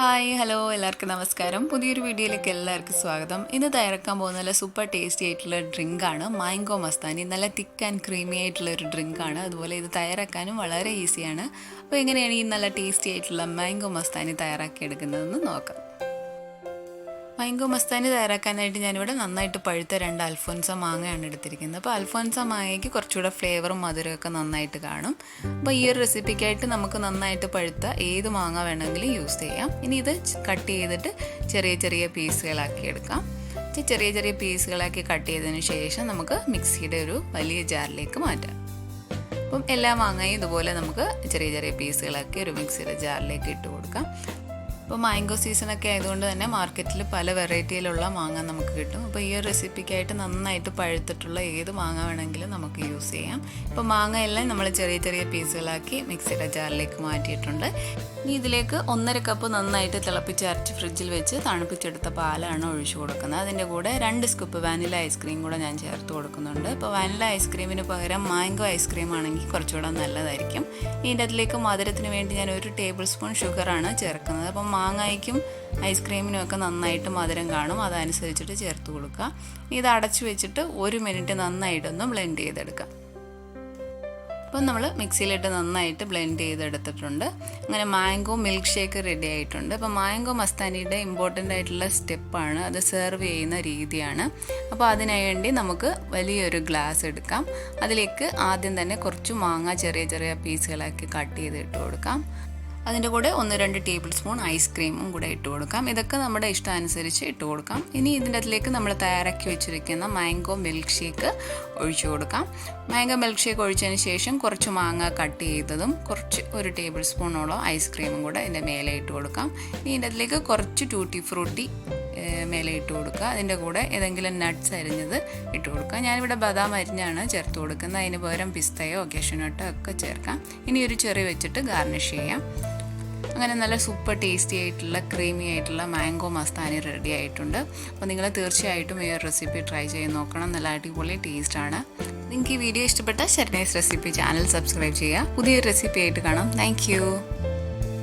Hi hello എല്ലാവർക്കും നമസ്കാരം. പുതിയൊരു വീഡിയോയിലേക്ക് എല്ലാവർക്കും സ്വാഗതം. ഇന്ന് തയ്യാറാക്കാൻ പോകുന്ന നല്ല സൂപ്പർ ടേസ്റ്റി ആയിട്ടുള്ള ഡ്രിങ്കാണ് മാംഗോ മസ്താനി. നല്ല തിക്ക് ആൻഡ് ക്രീമി ആയിട്ടുള്ള ഒരു ഡ്രിങ്കാണ്. അതുപോലെ ഇത് തയ്യാറാക്കാനും വളരെ ഈസിയാണ്. അപ്പോൾ എങ്ങനെയാണ് ഈ നല്ല ടേസ്റ്റി ആയിട്ടുള്ള മാംഗോ മസ്താനി തയ്യാറാക്കിയെടുക്കുന്നതെന്ന് നോക്കാം. മാംഗോ മസ്താനി തയ്യാറാക്കാനായിട്ട് ഞാനിവിടെ നന്നായിട്ട് പഴുത്ത 2 അൽഫോൻസ മാങ്ങയാണ് എടുത്തിരിക്കുന്നത്. അപ്പോൾ അൽഫോൻസ മാങ്ങയ്ക്ക് കുറച്ചുകൂടെ ഫ്ലേവറും മധുരമൊക്കെ നന്നായിട്ട് കാണും. അപ്പോൾ ഈ ഒരു റെസിപ്പിക്കായിട്ട് നമുക്ക് നന്നായിട്ട് പഴുത്ത ഏത് മാങ്ങ വേണമെങ്കിലും യൂസ് ചെയ്യാം. ഇനി ഇത് കട്ട് ചെയ്തിട്ട് ചെറിയ ചെറിയ പീസുകളാക്കി എടുക്കാം. ചെറിയ ചെറിയ പീസുകളാക്കി കട്ട് ചെയ്തതിന് ശേഷം നമുക്ക് മിക്സിയുടെ ഒരു വലിയ ജാറിലേക്ക് മാറ്റാം. അപ്പം എല്ലാ മാങ്ങയും ഇതുപോലെ നമുക്ക് ചെറിയ ചെറിയ പീസുകളാക്കി ഒരു മിക്സിയുടെ ജാറിലേക്ക് ഇട്ട് കൊടുക്കാം. ഇപ്പോൾ മാംഗോ സീസണൊക്കെ ആയതുകൊണ്ട് തന്നെ മാർക്കറ്റിൽ പല വെറൈറ്റിയിലുള്ള മാങ്ങ നമുക്ക് കിട്ടും. അപ്പോൾ ഈ ഒരു റെസിപ്പിക്കായിട്ട് നന്നായിട്ട് പഴുത്തിട്ടുള്ള ഏത് മാങ്ങ വേണമെങ്കിലും നമുക്ക് യൂസ് ചെയ്യാം. ഇപ്പോൾ മാങ്ങ എല്ലാം നമ്മൾ ചെറിയ ചെറിയ പീസുകളാക്കി മിക്സിയുടെ ജാറിലേക്ക് മാറ്റിയിട്ടുണ്ട്. ഇനി ഇതിലേക്ക് 1.5 കപ്പ് നന്നായിട്ട് തിളപ്പിച്ചരച്ച് ഫ്രിഡ്ജിൽ വെച്ച് തണുപ്പിച്ചെടുത്ത പാലാണ് ഒഴിച്ചു കൊടുക്കുന്നത്. അതിൻ്റെ കൂടെ 2 സ്കൂപ്പ് വാനില ഐസ്ക്രീം കൂടെ ഞാൻ ചേർത്ത് കൊടുക്കുന്നുണ്ട്. ഇപ്പോൾ വാനില ഐസ്ക്രീമിന് പകരം മാംഗോ ഐസ്ക്രീം ആണെങ്കിൽ കുറച്ചുകൂടെ നല്ലതായിരിക്കും. ഇതിൻ്റെ അതിലേക്ക് മധുരത്തിന് വേണ്ടി ഞാൻ 1 ടേബിൾ സ്പൂൺ ഷുഗറാണ് ചേർക്കുന്നത്. അപ്പം മാങ്ങയ്ക്കും ഐസ്ക്രീമിനും ഒക്കെ നന്നായിട്ട് മധുരം കാണും, അതനുസരിച്ചിട്ട് ചേർത്ത് കൊടുക്കുക. ഇത് അടച്ചു വെച്ചിട്ട് 1 മിനിറ്റ് നന്നായിട്ടൊന്ന് ബ്ലെൻഡ് ചെയ്തെടുക്കാം. അപ്പം നമ്മൾ മിക്സിയിലിട്ട് നന്നായിട്ട് ബ്ലെൻഡ് ചെയ്തെടുത്തിട്ടുണ്ട്. അങ്ങനെ മാംഗോ മിൽക്ക് ഷേക്ക് റെഡി ആയിട്ടുണ്ട്. അപ്പോൾ മാംഗോ മസ്താനിയുടെ ഇമ്പോർട്ടൻ്റ് ആയിട്ടുള്ള സ്റ്റെപ്പാണ്, അത് സെർവ് ചെയ്യുന്ന രീതിയാണ്. അപ്പോൾ അതിനായി വേണ്ടി നമുക്ക് വലിയൊരു ഗ്ലാസ് എടുക്കാം. അതിലേക്ക് ആദ്യം തന്നെ കുറച്ച് മാങ്ങ ചെറിയ ചെറിയ പീസുകളാക്കി കട്ട് ചെയ്ത് ഇട്ട് കൊടുക്കാം. അതിൻ്റെ കൂടെ 1-2 ടേബിൾ സ്പൂൺ ഐസ്ക്രീമും കൂടെ ഇട്ട് കൊടുക്കാം. ഇതൊക്കെ നമ്മുടെ ഇഷ്ടമനുസരിച്ച് ഇട്ട് കൊടുക്കാം. ഇനി ഇതിൻ്റെ അതിലേക്ക് നമ്മൾ തയ്യാറാക്കി വെച്ചിരിക്കുന്ന മാംഗോ മിൽക്ക് ഷേക്ക് ഒഴിച്ചു കൊടുക്കാം. മാംഗോ മിൽക്ക് ഷേക്ക് ഒഴിച്ചതിന് ശേഷം കുറച്ച് മാങ്ങ കട്ട് ചെയ്തതും കുറച്ച് 1 ടേബിൾ സ്പൂണോളം ഐസ്ക്രീമും കൂടെ ഇതിൻ്റെ മേലെ ഇട്ട് കൊടുക്കാം. ഇനി ഇതിൻ്റെ അതിലേക്ക് കുറച്ച് ടൂട്ടി ഫ്രൂട്ടി മേലെ ഇട്ട് കൊടുക്കുക. അതിൻ്റെ കൂടെ ഏതെങ്കിലും നട്ട്സ് അരിഞ്ഞത് ഇട്ട് കൊടുക്കുക. ഞാനിവിടെ ബദാം അരിഞ്ഞാണ് ചേർത്ത് കൊടുക്കുന്നത്. അതിന് പകരം പിസ്തയോ കാഷ്യൂനട്ടോ ഒക്കെ ചേർക്കാം. ഇനി ഒരു ചെറി വെച്ചിട്ട് ഗാർണിഷ് ചെയ്യാം. അങ്ങനെ നല്ല സൂപ്പർ ടേസ്റ്റി ആയിട്ടുള്ള ക്രീമി ആയിട്ടുള്ള മാംഗോ മസ്താനി റെഡി ആയിട്ടുണ്ട്. അപ്പോൾ നിങ്ങൾ തീർച്ചയായിട്ടും ഈ ഒരു റെസിപ്പി ട്രൈ ചെയ്ത് നോക്കണം. നല്ല അടിപൊളി ടേസ്റ്റാണ്. നിങ്ങൾക്ക് ഈ വീഡിയോ ഇഷ്ടപ്പെട്ട ശരണേസ് റെസിപ്പി ചാനൽ സബ്സ്ക്രൈബ് ചെയ്യുക. പുതിയൊരു റെസിപ്പി ആയിട്ട് കാണാം. താങ്ക്